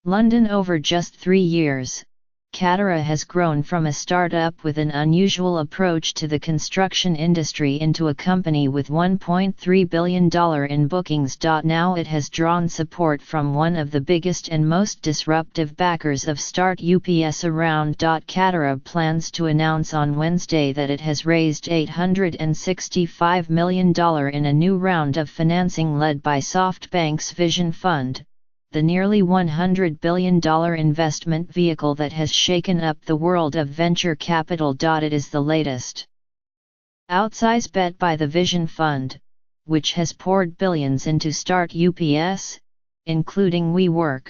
London. Over just 3 years, Katerra has grown from a startup with an unusual approach to the construction industry into a company with $1.3 billion in bookings. Now it has drawn support from one of the biggest and most disruptive backers of Start UPS around. Katerra plans to announce on Wednesday that it has raised $865 million in a new round of financing led by SoftBank's Vision Fund, the nearly $100 billion investment vehicle that has shaken up the world of venture capital. It is the latest outsize bet by the Vision Fund, which has poured billions into Start UPS, including WeWork,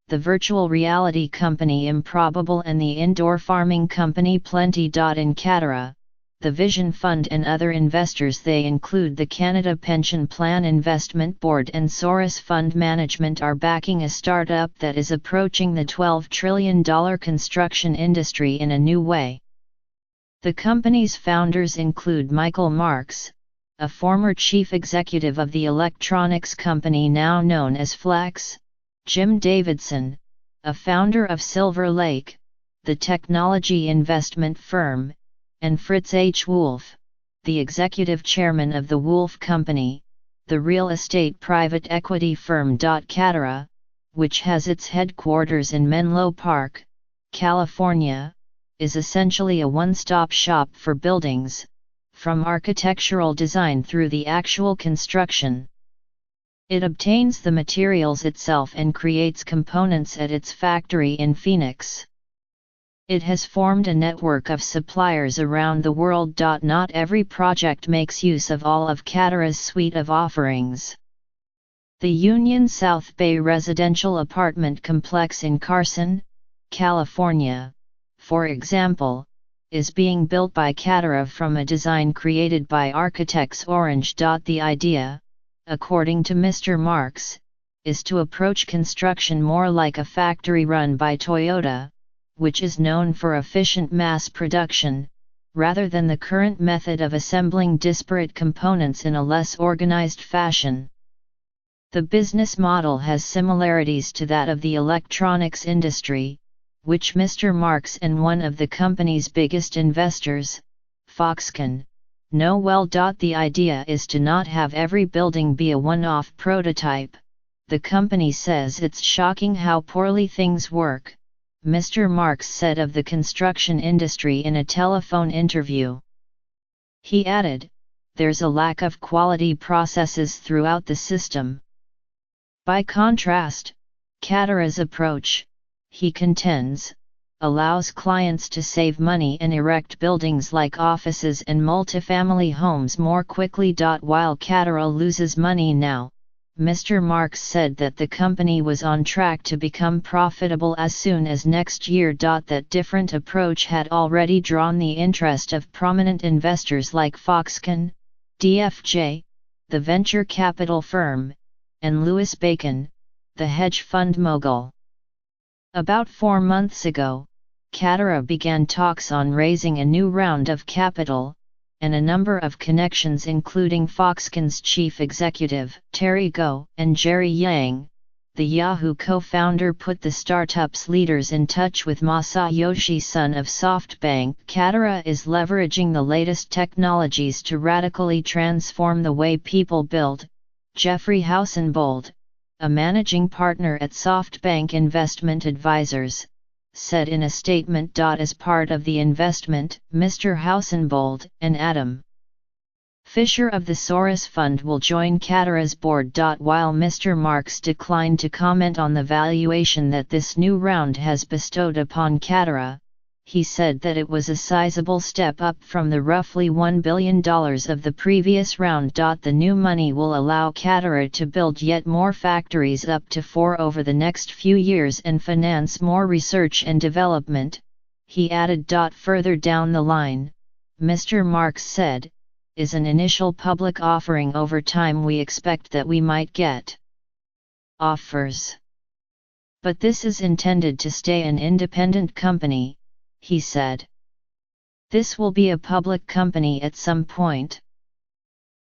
the virtual reality company Improbable and the indoor farming company Plenty. In Katerra, the Vision Fund and other investors, they include the Canada Pension Plan Investment Board and Soros Fund Management, are backing a startup that is approaching the $12 trillion construction industry in a new way. The company's founders include Michael Marks, a former chief executive of the electronics company now known as Flex, Jim Davidson, a founder of Silver Lake, the technology investment firm, and Fritz H. Wolf, the executive chairman of the Wolf Company, the real estate private equity firm. Katerra, which has its headquarters in Menlo Park, California, is essentially a one-stop shop for buildings, from architectural design through the actual construction. It obtains the materials itself and creates components at its factory in Phoenix. It has formed a network of suppliers around the world. Not every project makes use of all of Katerra's suite of offerings. The Union South Bay residential apartment complex in Carson, California, for example, is being built by Katerra from a design created by architects Orange. The idea, according to Mr. Marks, is to approach construction more like a factory run by Toyota, which is known for efficient mass production, rather than the current method of assembling disparate components in a less organized fashion. The business model has similarities to that of the electronics industry, which Mr. Marks and one of the company's biggest investors, Foxconn, know well. The idea is to not have every building be a one-off prototype. The company says it's shocking how poorly things work, Mr. Marks said of the construction industry in a telephone interview. He added, "There's a lack of quality processes throughout the system." By contrast, Katerra's approach, he contends, allows clients to save money and erect buildings like offices and multifamily homes more quickly. While Katerra loses money now, Mr. Marks said that the company was on track to become profitable as soon as next year. That different approach had already drawn the interest of prominent investors like Foxconn, DFJ, the venture capital firm, and Louis Bacon, the hedge fund mogul. About 4 months ago, Katerra began talks on raising a new round of capital, and a number of connections including Foxconn's chief executive, Terry Gou, and Jerry Yang, the Yahoo co-founder, put the startup's leaders in touch with Masayoshi Son of SoftBank. Katerra is leveraging the latest technologies to radically transform the way people build, Jeffrey Hausenbold, a managing partner at SoftBank Investment Advisors, said in a statement. As part of the investment, Mr. Hausenbold and Adam Fisher of the Soros Fund will join Katerra's board. While Mr. Marks declined to comment on the valuation that this new round has bestowed upon Katerra, he said that it was a sizable step up from the roughly $1 billion of the previous round. The new money will allow Katerra to build yet more factories, up to 4 over the next few years, and finance more research and development, he added. Further down the line, Mr. Marks said, is an initial public offering. Over time we expect that we might get offers. But this is intended to stay an independent company, he said. This will be a public company at some point.